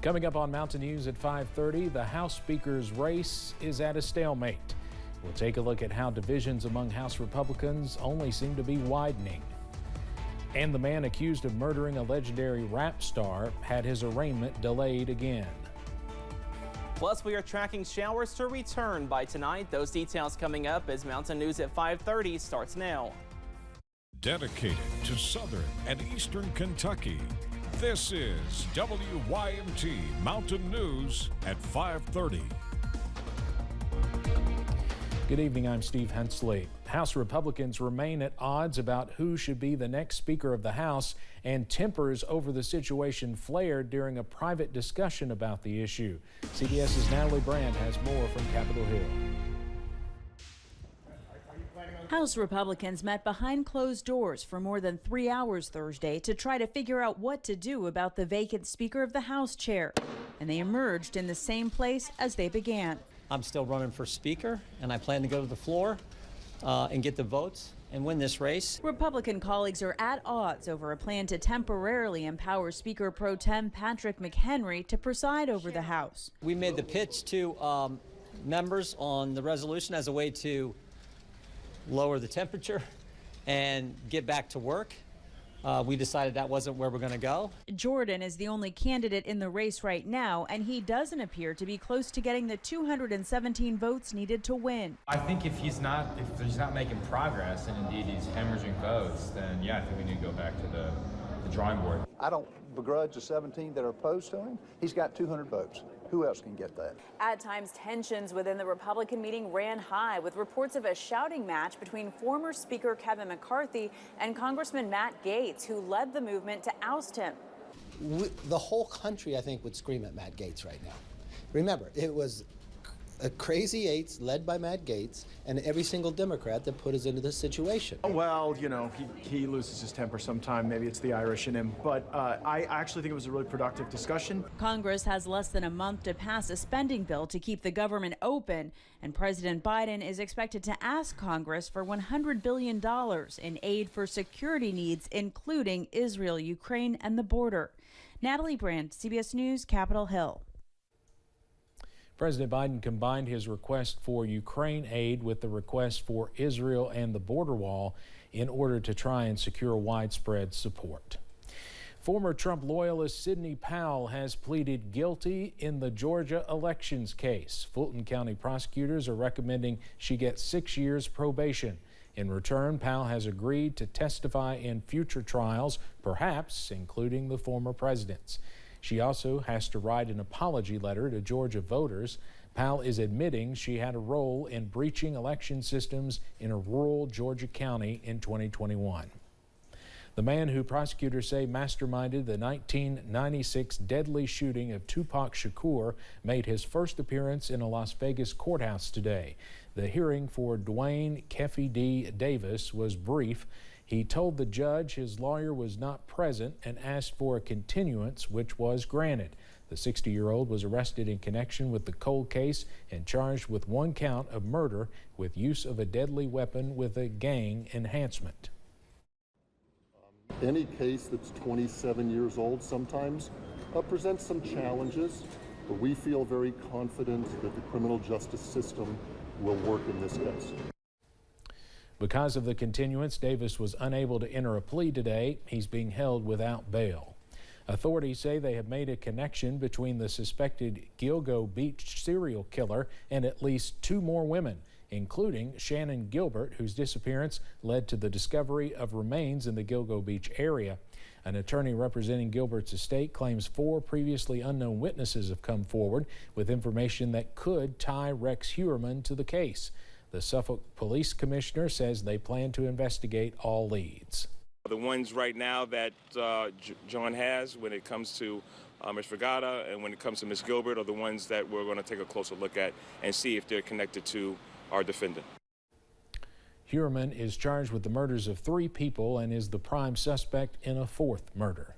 Coming up on Mountain News at 5:30, the House Speaker's race is at a stalemate. We'll take a look at how divisions among House Republicans only seem to be widening. And the man accused of murdering a legendary rap star had his arraignment delayed again. Plus, we are tracking showers to return by tonight. Those details coming up as Mountain News at 5:30 starts now. Dedicated to Southern and Eastern Kentucky, this is WYMT Mountain News at 5:30. Good evening, I'm Steve Hensley. House Republicans remain at odds about who should be the next Speaker of the House, and tempers over the situation flared during a private discussion about the issue. CBS's Natalie Brand has more from Capitol Hill. House Republicans met behind closed doors for more than 3 hours Thursday to try to figure out what to do about the vacant Speaker of the House chair, and they emerged in the same place as they began. I'm still running for Speaker, and I plan to go to the floor and get the votes and win this race. Republican colleagues are at odds over a plan to temporarily empower Speaker Pro Tem Patrick McHenry to preside over the House. We made the pitch to members on the resolution as a way to lower the temperature and get back to work. We decided that wasn't where we're going to go. Jordan is the only candidate in the race right now, and he doesn't appear to be close to getting the 217 votes needed to win. I think if he's not making progress and indeed he's hemorrhaging votes, then yeah, I think we need to go back to the drawing board. I don't begrudge the 17 that are opposed to him. He's got 200 votes. Who else can get that? At times, tensions within the Republican meeting ran high, with reports of a shouting match between former Speaker Kevin McCarthy and Congressman Matt Gaetz, who led the movement to oust him. The whole country, I think, would scream at Matt Gaetz right now. Remember, it was a crazy eights led by Matt Gaetz and every single Democrat that put us into this situation. Well, you know, he loses his temper sometime. Maybe it's the Irish in him. But I actually think it was a really productive discussion. Congress has less than a month to pass a spending bill to keep the government open, and President Biden is expected to ask Congress for $100 billion in aid for security needs, including Israel, Ukraine, and the border. Natalie Brandt, CBS News, Capitol Hill. President Biden combined his request for Ukraine aid with the request for Israel and the border wall in order to try and secure widespread support. Former Trump loyalist Cydney Pal has pleaded guilty in the Georgia elections case. Fulton County prosecutors are recommending she get 6 years probation. In return, Pal has agreed to testify in future trials, perhaps including the former president's. She also has to write an apology letter to Georgia voters. Pal is admitting she had a role in breaching election systems in a rural Georgia county in 2021. The man who prosecutors say masterminded the 1996 deadly shooting of Tupac Shakur made his first appearance in a Las Vegas courthouse today. The hearing for Dwayne Key Davis was brief. He told the judge his lawyer was not present and asked for a continuance, which was granted. The 60-year-old was arrested in connection with the cold case and charged with 1 count of murder with use of a deadly weapon with a gang enhancement. Any case that's 27 years old sometimes presents some challenges, but we feel very confident that the criminal justice system will work in this case. Because of the continuance, Davis was unable to enter a plea today. He's being held without bail. Authorities say they have made a connection between the suspected Gilgo Beach serial killer and at least 2 more women, including Shannon Gilbert, whose disappearance led to the discovery of remains in the Gilgo Beach area. An attorney representing Gilbert's estate claims 4 previously unknown witnesses have come forward with information that could tie Rex Heuermann to the case. The Suffolk Police Commissioner says they plan to investigate all leads. The ones right now that John has when it comes to Ms. Vergata and when it comes to Ms. Gilbert are the ones that we're going to take a closer look at and see if they're connected to our defendant. Heuermann is charged with the murders of 3 people and is the prime suspect in a 4th murder.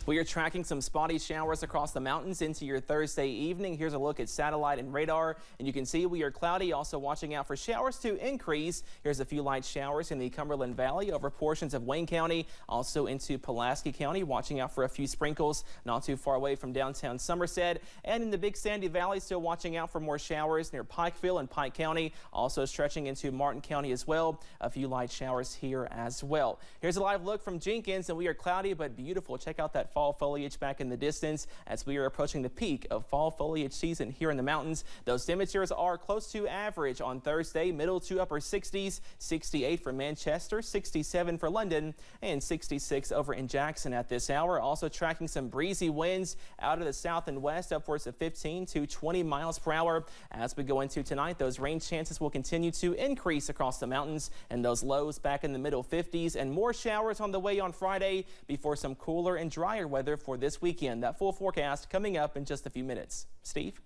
We are tracking some spotty showers across the mountains into your Thursday evening. Here's a look at satellite and radar, and you can see we are cloudy, also watching out for showers to increase. Here's a few light showers in the Cumberland Valley over portions of Wayne County, also into Pulaski County, watching out for a few sprinkles not too far away from downtown Somerset. And in the Big Sandy Valley, still watching out for more showers near Pikeville and Pike County, also stretching into Martin County as well. A few light showers here as well. Here's a live look from Jenkins, and we are cloudy but beautiful. Check out that fall foliage back in the distance as we are approaching the peak of fall foliage season here in the mountains. Those temperatures are close to average on Thursday, middle to upper 60s, 68 for Manchester, 67 for London, and 66 over in Jackson at this hour. Also tracking some breezy winds out of the south and west, upwards of 15 to 20 miles per hour. As we go into tonight, those rain chances will continue to increase across the mountains, and those lows back in the middle 50s, and more showers on the way on Friday before some cooler and drier weather for this weekend. That full forecast coming up in just a few minutes. Steve?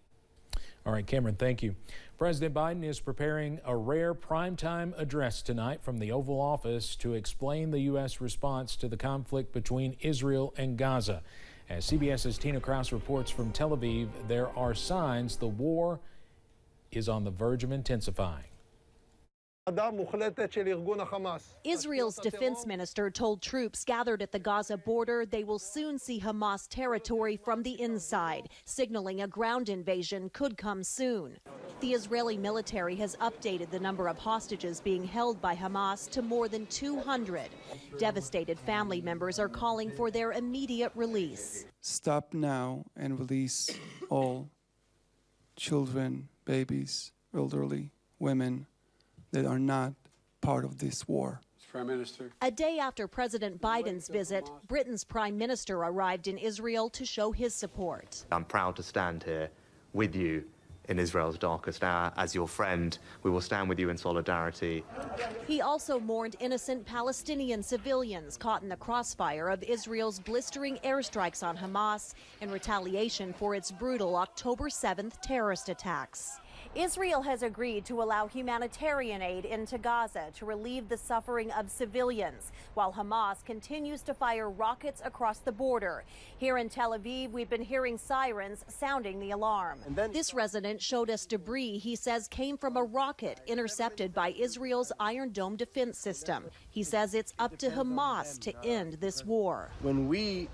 All right, Cameron, thank you. President Biden is preparing a rare primetime address tonight from the Oval Office to explain the U.S. response to the conflict between Israel and Gaza. As CBS's Tina Kraus reports from Tel Aviv, there are signs the war is on the verge of intensifying. Israel's defense minister told troops gathered at the Gaza border they will soon see Hamas territory from the inside, signaling a ground invasion could come soon. The Israeli military has updated the number of hostages being held by Hamas to more than 200. Devastated family members are calling for their immediate release. Stop now and release all children, babies, elderly, women that are not part of this war. Prime Minister. A day after President Biden's visit, Britain's Prime Minister arrived in Israel to show his support. I'm proud to stand here with you in Israel's darkest hour. As your friend, we will stand with you in solidarity. He also mourned innocent Palestinian civilians caught in the crossfire of Israel's blistering airstrikes on Hamas in retaliation for its brutal October 7th terrorist attacks. Israel has agreed to allow humanitarian aid into Gaza to relieve the suffering of civilians, while Hamas continues to fire rockets across the border. Here in Tel Aviv, we've been hearing sirens sounding the alarm. This resident showed us debris he says came from a rocket intercepted by Israel's Iron Dome defense system. He says it's up to Hamas to end this war. When we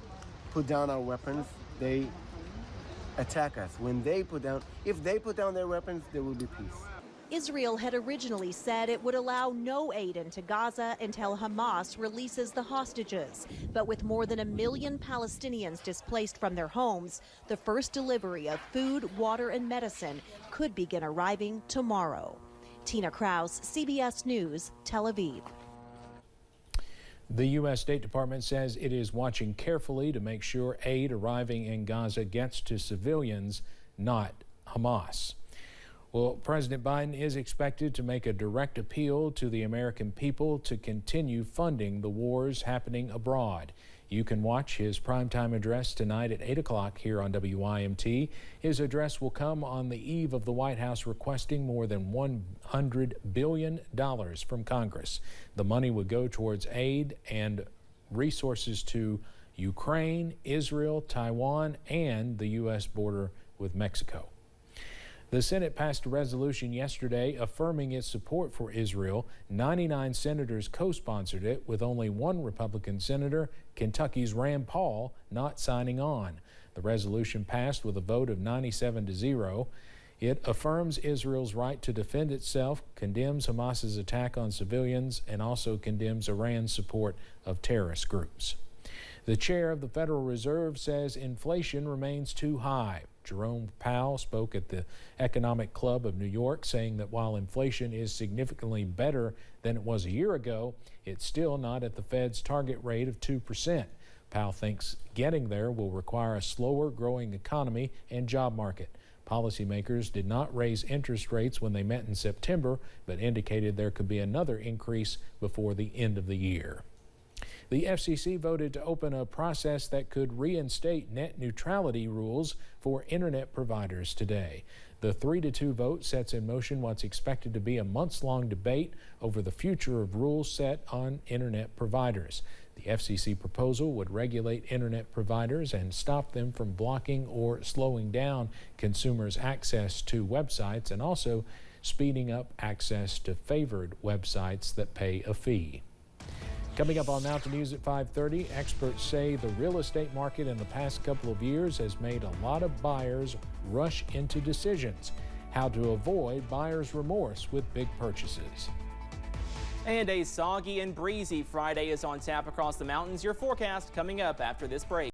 put down our weapons, they attack us. If they put down their weapons, there will be peace. Israel had originally said it would allow no aid into Gaza until Hamas releases the hostages. But with more than 1 million Palestinians displaced from their homes, the first delivery of food, water, and medicine could begin arriving tomorrow. Tina Kraus, CBS News, Tel Aviv. The U.S. State Department says it is watching carefully to make sure aid arriving in Gaza gets to civilians, not Hamas. Well, President Biden is expected to make a direct appeal to the American people to continue funding the wars happening abroad. You can watch his primetime address tonight at 8 o'clock here on WYMT. His address will come on the eve of the White House requesting more than $100 billion from Congress. The money would go towards aid and resources to Ukraine, Israel, Taiwan, and the U.S. border with Mexico. The Senate passed a resolution yesterday affirming its support for Israel. 99 senators co-sponsored it, with only one Republican senator, Kentucky's Rand Paul, not signing on. The resolution passed with a vote of 97-0. It affirms Israel's right to defend itself, condemns Hamas's attack on civilians, and also condemns Iran's support of terrorist groups. The chair of the Federal Reserve says inflation remains too high. Jerome Powell spoke at the Economic Club of New York, saying that while inflation is significantly better than it was a year ago, it's still not at the Fed's target rate of 2%. Powell thinks getting there will require a slower growing economy and job market. Policymakers did not raise interest rates when they met in September, but indicated there could be another increase before the end of the year. The FCC voted to open a process that could reinstate net neutrality rules for internet providers today. The 3-2 vote sets in motion what's expected to be a months-long debate over the future of rules set on internet providers. The FCC proposal would regulate internet providers and stop them from blocking or slowing down consumers' access to websites, and also speeding up access to favored websites that pay a fee. Coming up on Mountain News at 5:30, experts say the real estate market in the past couple of years has made a lot of buyers rush into decisions. How to avoid buyer's remorse with big purchases. And a soggy and breezy Friday is on tap across the mountains. Your forecast coming up after this break.